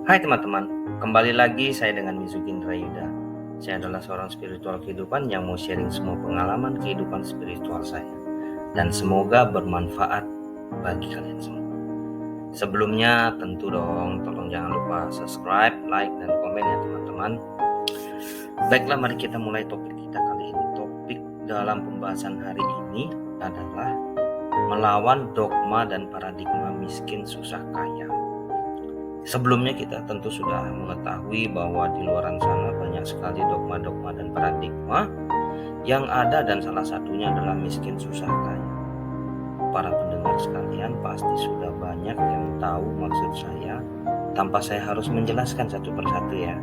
Hai teman-teman, kembali lagi saya dengan Mizuki Indrayuda. Saya adalah seorang spiritual kehidupan yang mau sharing semua pengalaman kehidupan spiritual saya. Dan semoga bermanfaat bagi kalian semua. Sebelumnya tentu dong, tolong jangan lupa subscribe, like, dan komen ya teman-teman. Baiklah, mari kita mulai topik kita kali ini. Topik dalam pembahasan hari ini adalah melawan dogma dan paradigma miskin susah kaya. Sebelumnya kita tentu sudah mengetahui bahwa di luar sana banyak sekali dogma-dogma dan paradigma yang ada, dan salah satunya adalah miskin susah kaya. Para pendengar sekalian pasti sudah banyak yang tahu maksud saya tanpa saya harus menjelaskan satu persatu ya.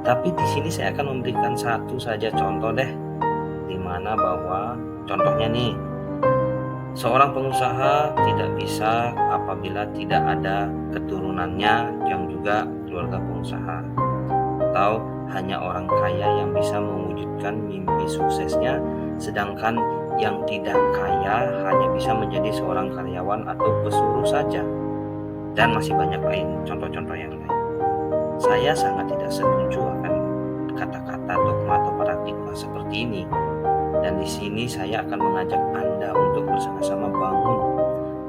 Tapi di sini saya akan memberikan satu saja contoh deh, di mana bahwa contohnya nih, seorang pengusaha tidak bisa apabila tidak ada keturunannya yang juga keluarga pengusaha, atau hanya orang kaya yang bisa mewujudkan mimpi suksesnya, sedangkan yang tidak kaya hanya bisa menjadi seorang karyawan atau pesuruh saja, dan masih banyak lain contoh-contoh yang lain. Saya sangat tidak setuju akan kata-kata dogma atau paradigma seperti ini. Dan di sini saya akan mengajak Anda untuk bersama-sama bangun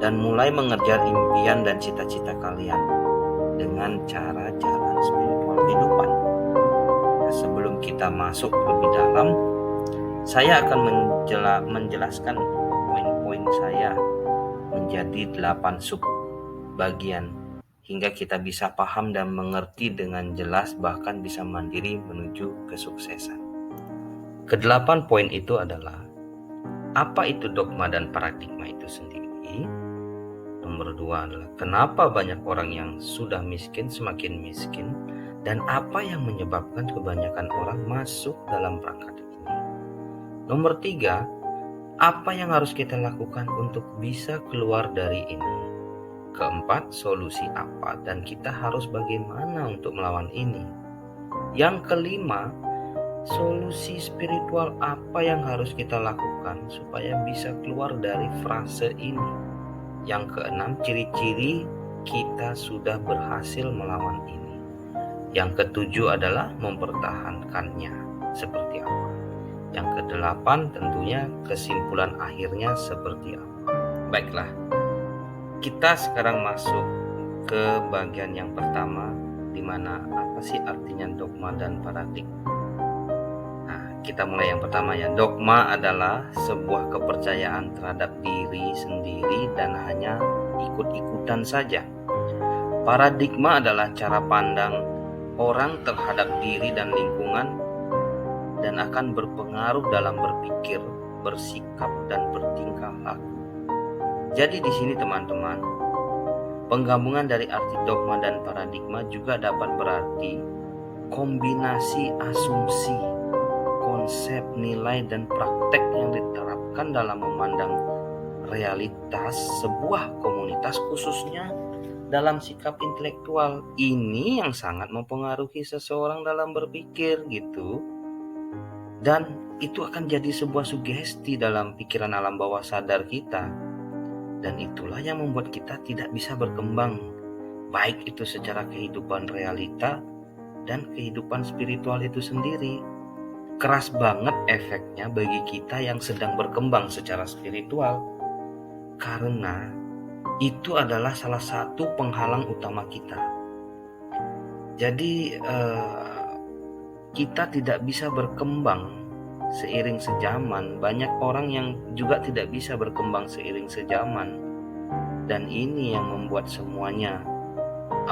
dan mulai mengejar impian dan cita-cita kalian dengan cara jalan spiritual kehidupan. Nah, sebelum kita masuk lebih dalam, saya akan menjelaskan poin-poin saya menjadi 8 sub bagian hingga kita bisa paham dan mengerti dengan jelas, bahkan bisa mandiri menuju kesuksesan. Kedelapan poin itu adalah apa itu dogma dan paradigma itu sendiri. Nomor 2 adalah kenapa banyak orang yang sudah miskin semakin miskin, dan apa yang menyebabkan kebanyakan orang masuk dalam perangkat ini. Nomor 3, apa yang harus kita lakukan untuk bisa keluar dari ini. Keempat, solusi apa dan kita harus bagaimana untuk melawan ini. Yang kelima, solusi spiritual apa yang harus kita lakukan supaya bisa keluar dari frase ini. Yang keenam, ciri-ciri kita sudah berhasil melawan ini. Yang ketujuh adalah mempertahankannya seperti apa. Yang kedelapan tentunya kesimpulan akhirnya seperti apa. Baiklah, kita sekarang masuk ke bagian yang pertama, di mana apa sih artinya dogma dan paradigma. Kita mulai yang pertama ya. Dogma adalah sebuah kepercayaan terhadap diri sendiri dan hanya ikut-ikutan saja. Paradigma adalah cara pandang orang terhadap diri dan lingkungan dan akan berpengaruh dalam berpikir, bersikap, dan bertingkah laku. Jadi di sini teman-teman, penggabungan dari arti dogma dan paradigma juga dapat berarti kombinasi asumsi, konsep, nilai, dan praktek yang diterapkan dalam memandang realitas sebuah komunitas, khususnya dalam sikap intelektual. Ini yang sangat mempengaruhi seseorang dalam berpikir gitu. Dan itu akan jadi sebuah sugesti dalam pikiran alam bawah sadar kita. Dan itulah yang membuat kita tidak bisa berkembang, baik itu secara kehidupan realita dan kehidupan spiritual itu sendiri. Keras banget efeknya bagi kita yang sedang berkembang secara spiritual, karena itu adalah salah satu penghalang utama kita. Jadi kita tidak bisa berkembang seiring sejaman. Banyak orang yang juga tidak bisa berkembang seiring sejaman, dan ini yang membuat semuanya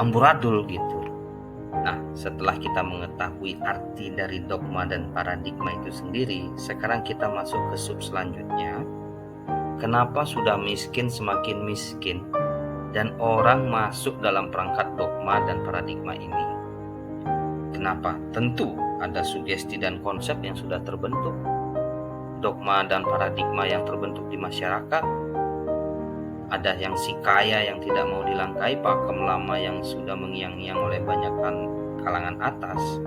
amburadul gitu. Nah, setelah kita mengetahui arti dari dogma dan paradigma itu sendiri, sekarang kita masuk ke sub selanjutnya. Kenapa sudah miskin semakin miskin dan orang masuk dalam perangkat dogma dan paradigma ini? Kenapa? Tentu ada sugesti dan konsep yang sudah terbentuk. Dogma dan paradigma yang terbentuk di masyarakat. Ada yang si kaya yang tidak mau dilangkai, pakem lama yang sudah mengiang-iang oleh banyak kalangan atas.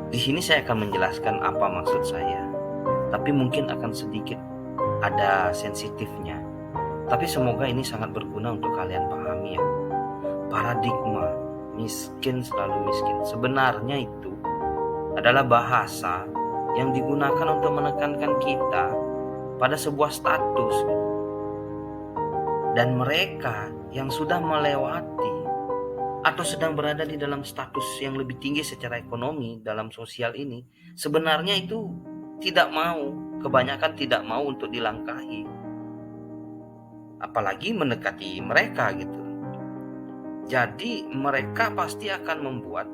Di sini saya akan menjelaskan apa maksud saya, tapi mungkin akan sedikit ada sensitifnya. Tapi semoga ini sangat berguna untuk kalian pahami ya. Paradigma miskin selalu miskin. Sebenarnya itu adalah bahasa yang digunakan untuk menekankan kita pada sebuah status. Dan mereka yang sudah melewati atau sedang berada di dalam status yang lebih tinggi secara ekonomi dalam sosial ini, sebenarnya itu kebanyakan tidak mau untuk dilangkahi, apalagi mendekati mereka gitu. Jadi mereka pasti akan membuat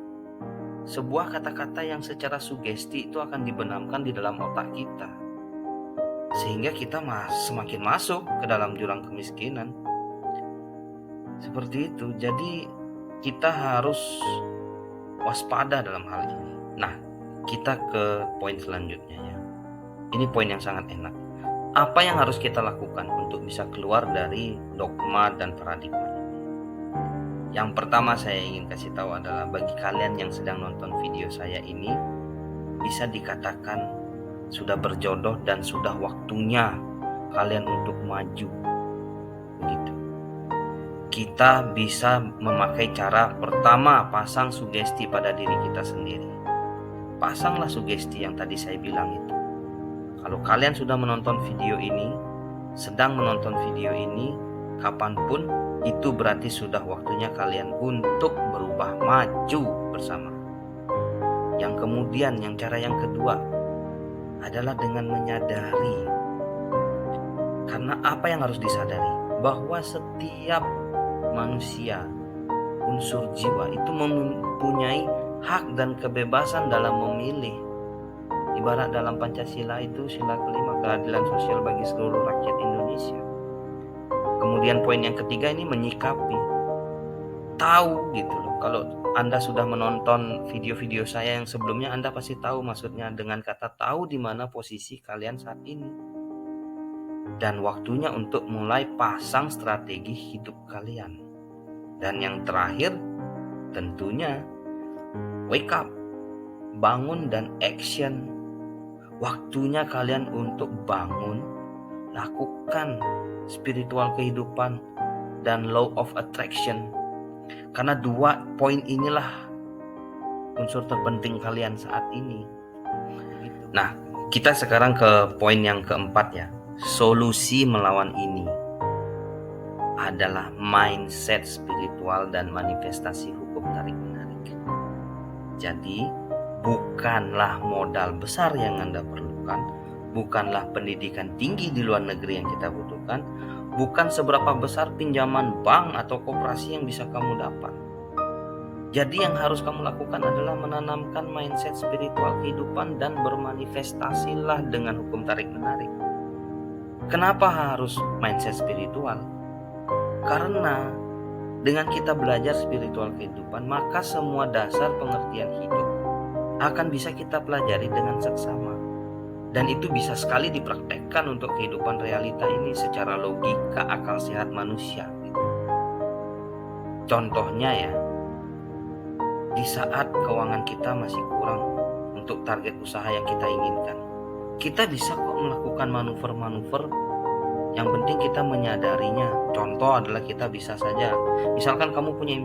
sebuah kata-kata yang secara sugesti itu akan dibenamkan di dalam otak kita, sehingga kita semakin masuk ke dalam jurang kemiskinan. Seperti itu. Jadi kita harus waspada dalam hal ini. Nah, kita ke poin selanjutnya ya. Ini poin yang sangat enak. Apa yang harus kita lakukan untuk bisa keluar dari dogma dan paradigma ini? Yang pertama saya ingin kasih tahu adalah bagi kalian yang sedang nonton video saya ini, bisa dikatakan sudah berjodoh dan sudah waktunya kalian untuk maju. Begitu. Kita bisa memakai cara pertama, pasang sugesti pada diri kita sendiri. Pasanglah sugesti yang tadi saya bilang itu. Kalau kalian sudah menonton video ini, sedang menonton video ini, kapanpun, itu berarti sudah waktunya kalian untuk berubah maju bersama. Yang kemudian, cara yang kedua adalah dengan menyadari. Karena apa yang harus disadari? Bahwa setiap manusia, unsur jiwa itu mempunyai hak dan kebebasan dalam memilih. Ibarat dalam Pancasila itu sila kelima, keadilan sosial bagi seluruh rakyat Indonesia. Kemudian poin yang ketiga ini menyikapi, tahu gitu loh. Kalau Anda sudah menonton video-video saya yang sebelumnya, Anda pasti tahu maksudnya dengan kata tahu di mana posisi kalian saat ini. Dan waktunya untuk mulai pasang strategi hidup kalian. Dan yang terakhir tentunya wake up, bangun dan action. Waktunya kalian untuk bangun, lakukan spiritual kehidupan dan law of attraction. Karena 2 poin inilah unsur terpenting kalian saat ini. Nah, kita sekarang ke poin yang keempat ya. Solusi melawan ini adalah mindset spiritual dan manifestasi hukum tarik-menarik. Jadi, bukanlah modal besar yang Anda perlukan, bukanlah pendidikan tinggi di luar negeri yang kita butuhkan, bukan seberapa besar pinjaman bank atau koperasi yang bisa kamu dapat. Jadi yang harus kamu lakukan adalah menanamkan mindset spiritual kehidupan dan bermanifestasilah dengan hukum tarik-menarik. Kenapa harus mindset spiritual? Karena dengan kita belajar spiritual kehidupan, maka semua dasar pengertian hidup akan bisa kita pelajari dengan seksama. Dan itu bisa sekali dipraktekkan untuk kehidupan realita ini secara logika akal sehat manusia. Contohnya ya, di saat keuangan kita masih kurang untuk target usaha yang kita inginkan, kita bisa kok melakukan manuver-manuver. Yang penting kita menyadarinya. Contoh adalah kita bisa saja, misalkan kamu punya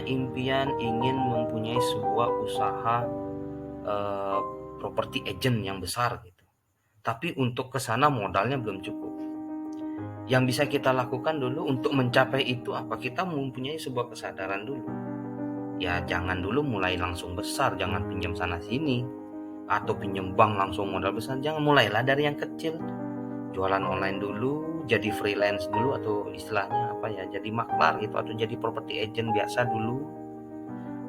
impian ingin mempunyai sebuah usaha property agent yang besar gitu. Tapi untuk kesana modalnya belum cukup. Yang bisa kita lakukan dulu untuk mencapai itu apa? Kita mempunyai sebuah kesadaran dulu. Ya jangan dulu mulai langsung besar, jangan pinjam sana sini atau pinjam bank langsung modal besar. Jangan, mulailah dari yang kecil. Jualan online dulu, jadi freelance dulu, atau istilahnya apa ya, jadi maklar gitu, atau jadi property agent biasa dulu,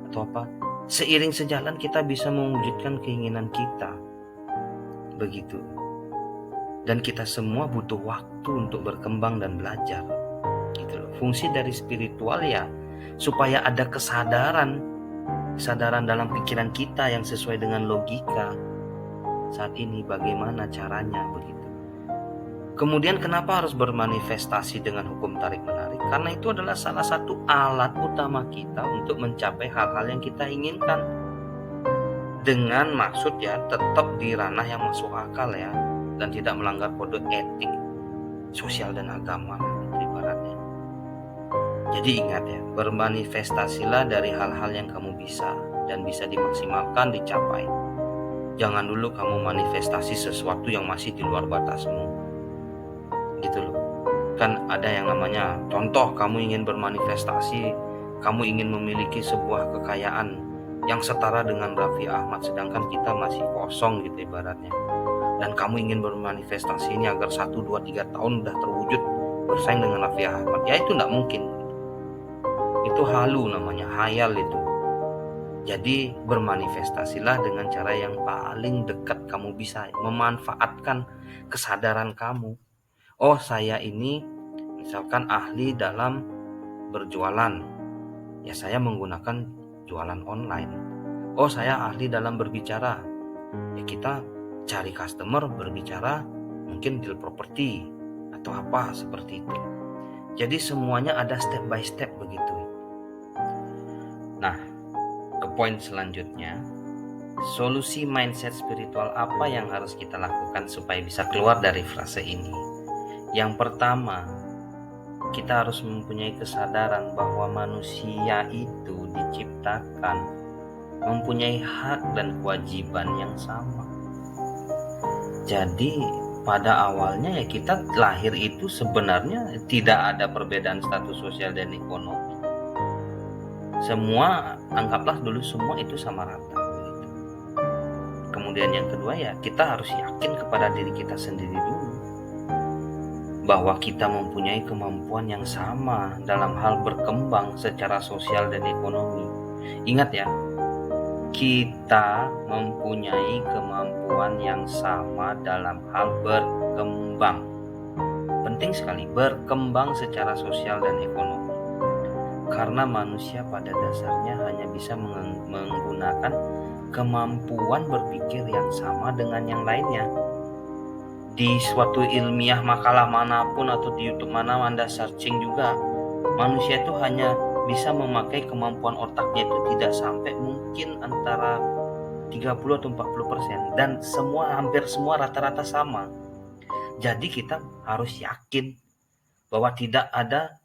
atau apa. Seiring sejalan kita bisa mewujudkan keinginan kita. Begitu. Dan kita semua butuh waktu untuk berkembang dan belajar. Gitu loh. Fungsi dari spiritual ya supaya ada kesadaran dalam pikiran kita yang sesuai dengan logika. Saat ini bagaimana caranya begitu. Kemudian kenapa harus bermanifestasi dengan hukum tarik-menarik? Karena itu adalah salah satu alat utama kita untuk mencapai hal-hal yang kita inginkan. Dengan maksud ya tetap di ranah yang masuk akal ya, dan tidak melanggar kode etik, sosial dan agama itu ibaratnya. Jadi ingat ya, bermanifestasilah dari hal-hal yang kamu bisa dan bisa dimaksimalkan, dicapai. Jangan dulu kamu manifestasi sesuatu yang masih di luar batasmu. Gitu loh. Kan ada yang namanya, contoh kamu ingin bermanifestasi, kamu ingin memiliki sebuah kekayaan yang setara dengan Raffi Ahmad, sedangkan kita masih kosong gitu ibaratnya. Dan kamu ingin bermanifestasi ini agar 1, 2, 3 tahun udah terwujud bersaing dengan Raffi Ahmad. Ya itu tidak mungkin. Itu halu namanya, hayal itu. Jadi bermanifestasilah dengan cara yang paling dekat kamu bisa, memanfaatkan kesadaran kamu. Oh, saya ini misalkan ahli dalam berjualan, ya saya menggunakan jualan online. Oh, saya ahli dalam berbicara, ya kita cari customer berbicara, mungkin deal properti atau apa seperti itu. Jadi semuanya ada step by step begitu. Nah, ke poin selanjutnya, solusi mindset spiritual apa yang harus kita lakukan supaya bisa keluar dari frase ini? Yang pertama, kita harus mempunyai kesadaran bahwa manusia itu diciptakan mempunyai hak dan kewajiban yang sama. Jadi pada awalnya ya kita lahir itu sebenarnya tidak ada perbedaan status sosial dan ekonomi. Semua, anggaplah dulu semua itu sama rata. Kemudian yang kedua ya kita harus yakin kepada diri kita sendiri dulu, bahwa kita mempunyai kemampuan yang sama dalam hal berkembang secara sosial dan ekonomi. Ingat ya, kita mempunyai kemampuan yang sama dalam hal berkembang. Penting sekali, berkembang secara sosial dan ekonomi. Karena manusia pada dasarnya hanya bisa menggunakan kemampuan berpikir yang sama dengan yang lainnya. Di suatu ilmiah makalah manapun atau di YouTube mana Anda searching juga, manusia itu hanya bisa memakai kemampuan otaknya itu tidak sampai mungkin antara 30 atau 40%, dan hampir semua rata-rata sama. Jadi kita harus yakin bahwa tidak ada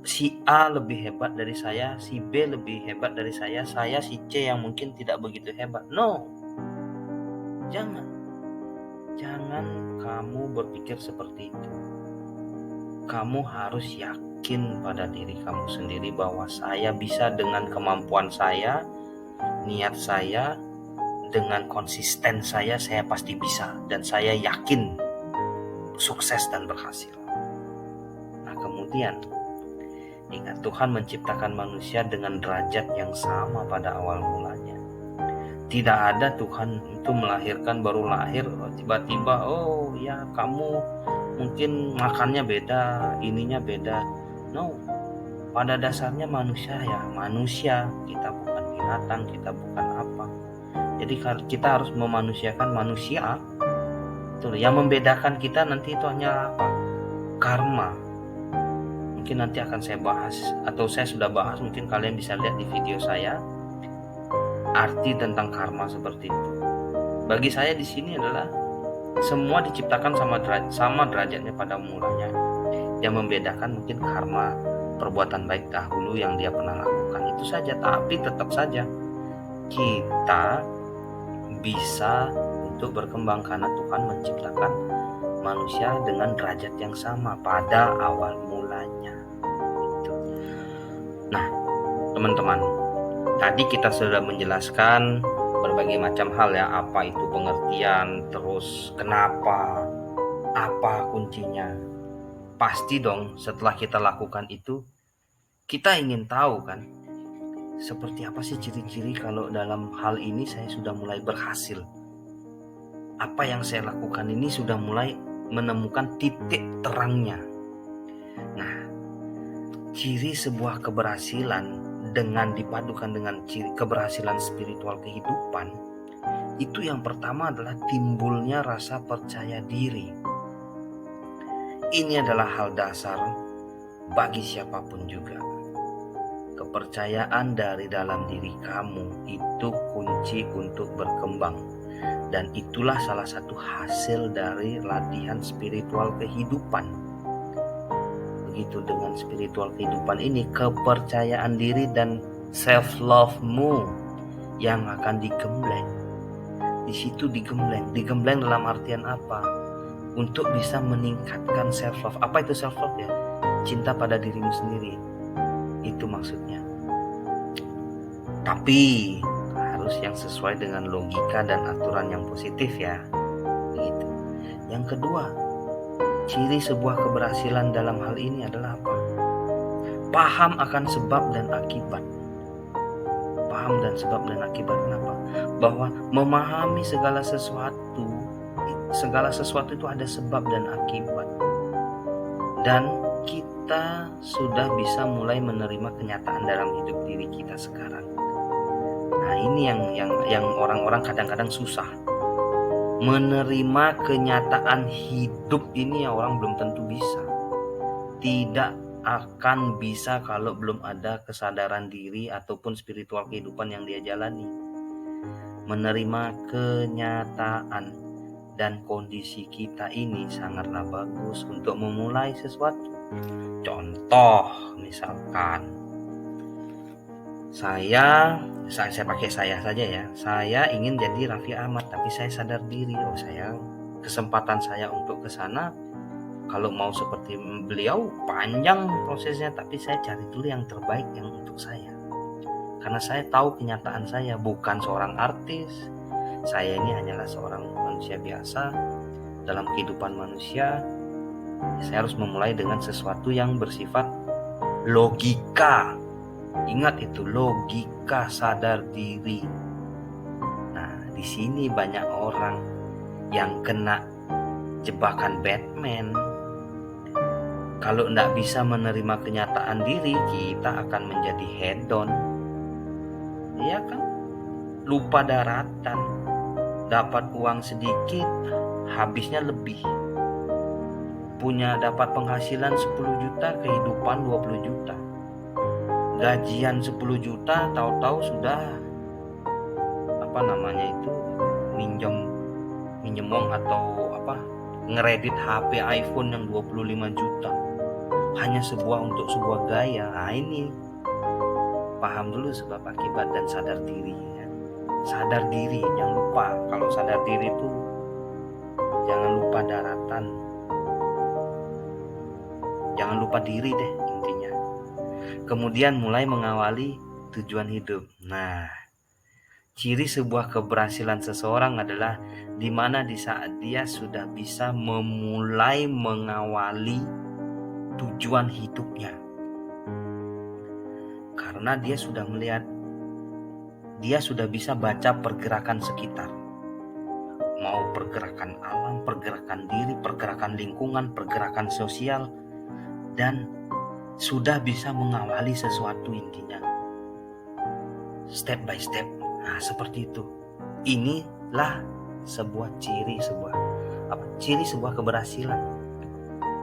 si A lebih hebat dari saya, si B lebih hebat dari saya si C yang mungkin tidak begitu hebat. No, jangan kamu berpikir seperti itu. Kamu harus yakin pada diri kamu sendiri bahwa saya bisa dengan kemampuan saya, niat saya, dengan konsisten saya pasti bisa, dan saya yakin sukses dan berhasil. Nah, kemudian ingat, Tuhan menciptakan manusia dengan derajat yang sama pada awal mulanya. Tidak ada Tuhan itu melahirkan, baru lahir tiba-tiba, oh ya kamu mungkin makannya beda, ininya beda. No, pada dasarnya manusia ya manusia, kita bukan binatang, kita bukan apa. Jadi kita harus memanusiakan manusia. Itu yang membedakan kita nanti itu hanya apa? Karma. Mungkin nanti akan saya bahas, atau saya sudah bahas, mungkin kalian bisa lihat di video saya, arti tentang karma seperti itu. Bagi saya di sini adalah semua diciptakan sama derajatnya pada mulanya. Yang membedakan mungkin karma perbuatan baik dahulu yang dia pernah lakukan, itu saja. Tapi tetap saja kita bisa untuk berkembang karena Tuhan menciptakan manusia dengan derajat yang sama pada awal mulanya. Nah, teman-teman, tadi kita sudah menjelaskan berbagai macam hal ya, apa itu pengertian, terus kenapa, apa kuncinya. Pasti dong setelah kita lakukan itu, kita ingin tahu kan, seperti apa sih ciri-ciri kalau dalam hal ini saya sudah mulai berhasil. Apa yang saya lakukan ini sudah mulai menemukan titik terangnya. Nah, ciri sebuah keberhasilan dengan dipadukan dengan ciri keberhasilan spiritual kehidupan, itu yang pertama adalah timbulnya rasa percaya diri. Ini adalah hal dasar bagi siapapun juga. Kepercayaan dari dalam diri kamu itu kunci untuk berkembang, dan itulah salah satu hasil dari latihan spiritual kehidupan. begitu dengan spiritual kehidupan ini, kepercayaan diri dan self love-mu yang akan digembleng. Di situ digembleng dalam artian apa? Untuk bisa meningkatkan self love. Apa itu self love ya? Cinta pada dirimu sendiri. Itu maksudnya. Tapi harus yang sesuai dengan logika dan aturan yang positif ya. Begitu. Yang kedua, ciri sebuah keberhasilan dalam hal ini adalah apa? Paham akan sebab dan akibat. Paham dan sebab dan akibat. Kenapa? Bahwa memahami segala sesuatu itu ada sebab dan akibat. Dan kita sudah bisa mulai menerima kenyataan dalam hidup diri kita sekarang. Nah, ini yang orang-orang kadang-kadang susah. Menerima kenyataan hidup ini ya, orang belum tentu bisa. Tidak akan bisa kalau belum ada kesadaran diri ataupun spiritual kehidupan yang dia jalani. Menerima kenyataan dan kondisi kita ini sangatlah bagus untuk memulai sesuatu. Contoh, misalkan saya pakai saya saja ya. Saya ingin jadi Raffi Ahmad, tapi saya sadar diri, kesempatan saya untuk ke sana kalau mau seperti beliau panjang prosesnya, tapi saya cari dulu yang terbaik yang untuk saya. Karena saya tahu kenyataan saya bukan seorang artis. Saya ini hanyalah seorang manusia biasa. Dalam kehidupan manusia, saya harus memulai dengan sesuatu yang bersifat logika. Ingat itu, logika, sadar diri. Nah, di sini banyak orang yang kena jebakan Batman. Kalau tidak bisa menerima kenyataan diri, kita akan menjadi hedon. Iya kan? Lupa daratan. Dapat uang sedikit, habisnya lebih. Dapat penghasilan 10 juta, kehidupan 20 juta. Gajian 10 juta, tahu-tahu sudah minjem uang atau ngeredit HP iPhone yang 25 juta. Hanya untuk sebuah gaya. Nah, ini paham dulu sebab akibat dan sadar diri ya. Sadar diri, jangan lupa. Kalau sadar diri itu jangan lupa daratan. Jangan lupa diri deh intinya. Kemudian mulai mengawali tujuan hidup. Nah, ciri sebuah keberhasilan seseorang adalah di mana di saat dia sudah bisa memulai mengawali tujuan hidupnya. Karena dia sudah melihat, dia sudah bisa baca pergerakan sekitar. Mau pergerakan alam, pergerakan diri, pergerakan lingkungan, pergerakan sosial, dan sudah bisa mengawali sesuatu intinya. Step by step. Nah, seperti itu. Inilah sebuah ciri sebuah keberhasilan.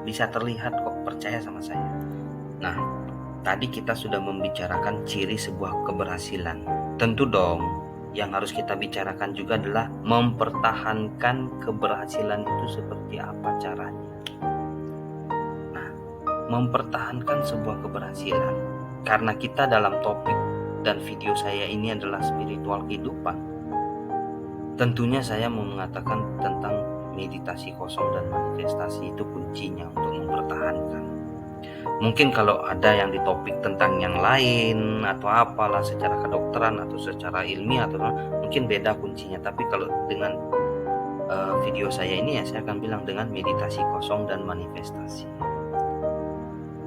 Bisa terlihat kok, percaya sama saya. Nah, tadi kita sudah membicarakan ciri sebuah keberhasilan. Tentu dong, yang harus kita bicarakan juga adalah mempertahankan keberhasilan itu seperti apa caranya. Nah, mempertahankan sebuah keberhasilan. Karena kita dalam topik dan video saya ini adalah spiritual kehidupan. Tentunya saya mau mengatakan tentang meditasi kosong dan manifestasi, itu kuncinya untuk mempertahankan. Mungkin kalau ada yang di topik tentang yang lain atau apalah secara kedokteran atau secara ilmiah atau mungkin beda kuncinya. Tapi kalau dengan video saya ini ya, saya akan bilang dengan meditasi kosong dan manifestasi.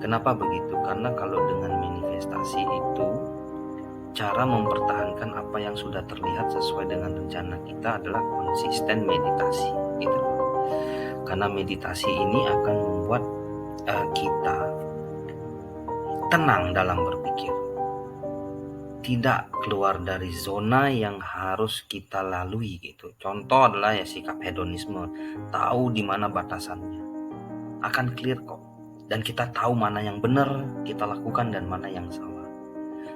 Kenapa begitu? Karena kalau dengan manifestasi itu cara mempertahankan apa yang sudah terlihat sesuai dengan rencana kita adalah konsisten meditasi gitu. Karena meditasi ini akan membuat kita tenang dalam berpikir, tidak keluar dari zona yang harus kita lalui gitu. Contoh adalah ya sikap hedonisme, tahu di mana batasannya, akan clear kok, dan kita tahu mana yang benar kita lakukan dan mana yang salah.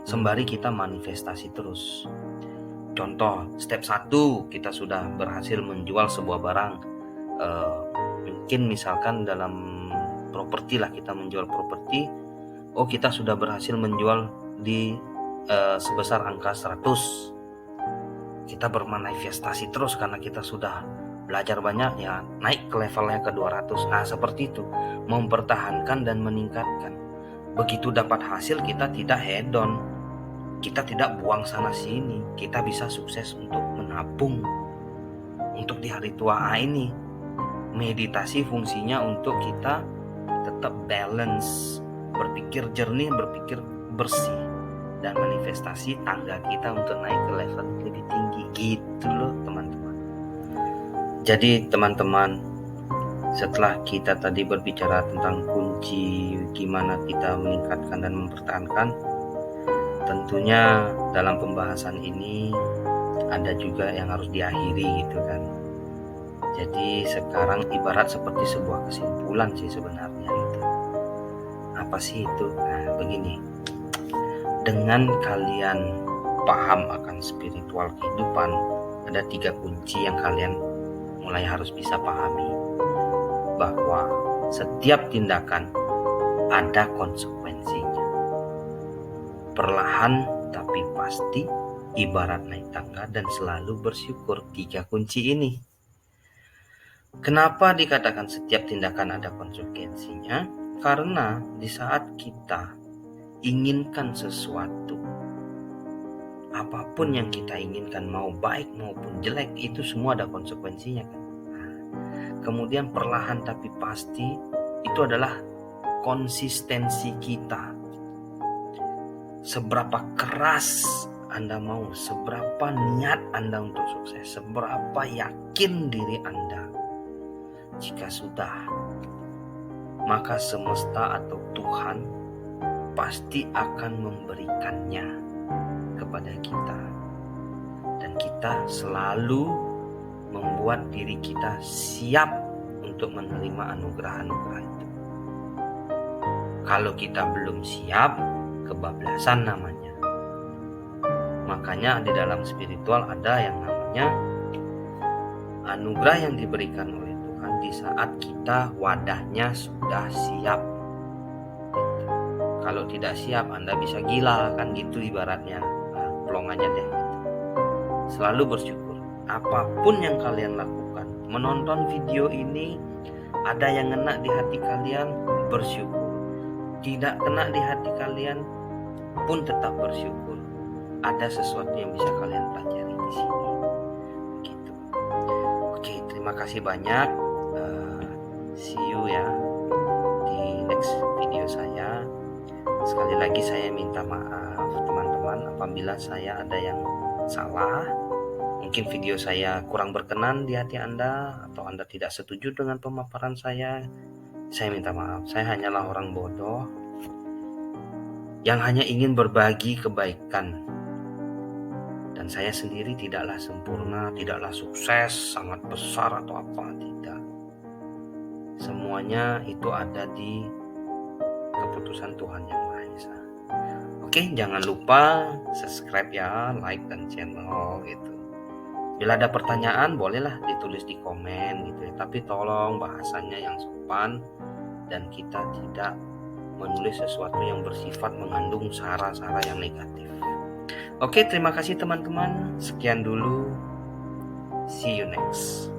Sembari kita manifestasi terus. Contoh, step 1 kita sudah berhasil menjual sebuah barang. Mungkin misalkan dalam properti lah, kita menjual properti. Oh, kita sudah berhasil menjual di sebesar angka 100. Kita bermanifestasi terus karena kita sudah belajar banyak, ya naik ke levelnya ke 200. Nah, seperti itu, mempertahankan dan meningkatkan. Begitu dapat hasil, kita tidak hedon, kita tidak buang sana sini, kita bisa sukses untuk menabung untuk di hari tua ini. Meditasi fungsinya untuk kita tetap balance, berpikir jernih, berpikir bersih, dan manifestasi tangga kita untuk naik ke level lebih tinggi, gitu loh teman-teman. Jadi teman-teman, setelah kita tadi berbicara tentang kunci gimana kita meningkatkan dan mempertahankan, tentunya dalam pembahasan ini ada juga yang harus diakhiri gitu kan. Jadi sekarang ibarat seperti sebuah kesimpulan sih sebenarnya itu. Apa sih itu? Nah, begini. Dengan kalian paham akan spiritual kehidupan, ada 3 kunci yang kalian mulai harus bisa pahami. Bahwa setiap tindakan ada konsekuensinya. Perlahan tapi pasti, ibarat naik tangga, dan selalu bersyukur. 3 kunci ini. Kenapa dikatakan setiap tindakan ada konsekuensinya? Karena di saat kita inginkan sesuatu, apapun yang kita inginkan, mau baik maupun jelek, itu semua ada konsekuensinya kan. Kemudian perlahan tapi pasti, itu adalah konsistensi kita. Seberapa keras Anda mau, seberapa niat Anda untuk sukses, seberapa yakin diri Anda. Jika sudah, maka semesta atau Tuhan pasti akan memberikannya kepada kita. Dan kita selalu membuat diri kita siap untuk menerima anugerah-anugerah itu. Kalau kita belum siap, kebablasan namanya. Makanya di dalam spiritual ada yang namanya anugerah yang diberikan oleh Tuhan di saat kita wadahnya sudah siap. Kalau tidak siap, Anda bisa gila kan gitu ibaratnya. Plong aja deh gitu. Selalu bersyukur. Apapun yang kalian lakukan, menonton video ini, ada yang kena di hati kalian, bersyukur. Tidak kena di hati kalian pun tetap bersyukur. Ada sesuatu yang bisa kalian pelajari di sini. Gitu. Oke, terima kasih banyak. See you ya di next video saya. Sekali lagi saya minta maaf teman-teman apabila saya ada yang salah. Mungkin video saya kurang berkenan di hati Anda, atau Anda tidak setuju dengan pemaparan saya minta maaf. Saya hanyalah orang bodoh yang hanya ingin berbagi kebaikan. Dan saya sendiri tidaklah sempurna, tidaklah sukses, sangat besar atau apa, tidak. Semuanya itu ada di keputusan Tuhan Yang Maha Esa. Oke, jangan lupa subscribe ya, like dan channel gitu. Bila ada pertanyaan, bolehlah ditulis di komen gitu ya. Tapi tolong bahasanya yang sopan dan kita tidak menulis sesuatu yang bersifat mengandung sara-sara yang negatif. Oke, terima kasih teman-teman. Sekian dulu. See you next.